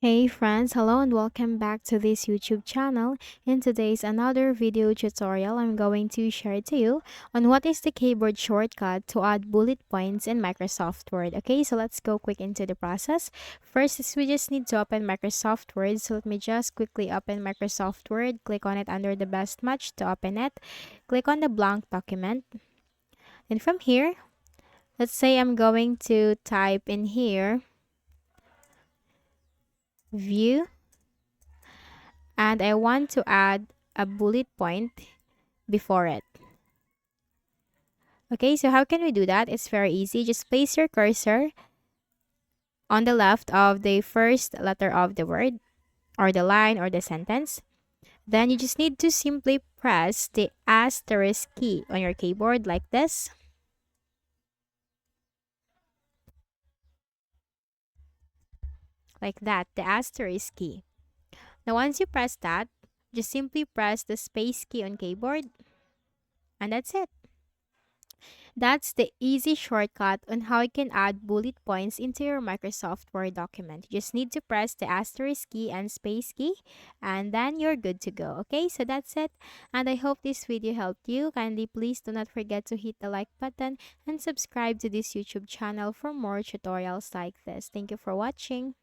Hey friends, hello and welcome back to this YouTube channel. In today's another video tutorial, I'm going to share to you on what is the keyboard shortcut to add bullet points in Microsoft Word. Okay, so let's go quick into the process. First is we just need to open Microsoft Word. So let me just quickly open Microsoft Word. Click on it under the best match to open it. Click on the blank document. And from here, let's say I'm going to type in here, view, and I want to add a bullet point before it. Okay, so how can we do that? It's very easy. Just place your cursor on the left of the first letter of the word or the line or the sentence. Then you just need to simply press the asterisk key on your keyboard like this, like that, the asterisk key. Now once you press that, just simply press the space key on keyboard and that's it. That's the easy shortcut on how you can add bullet points into your Microsoft Word document. You just need to press the asterisk key and space key and then you're good to go. Okay, so that's it. And I hope this video helped you. Kindly please do not forget to hit the like button and subscribe to this YouTube channel for more tutorials like this. Thank you for watching.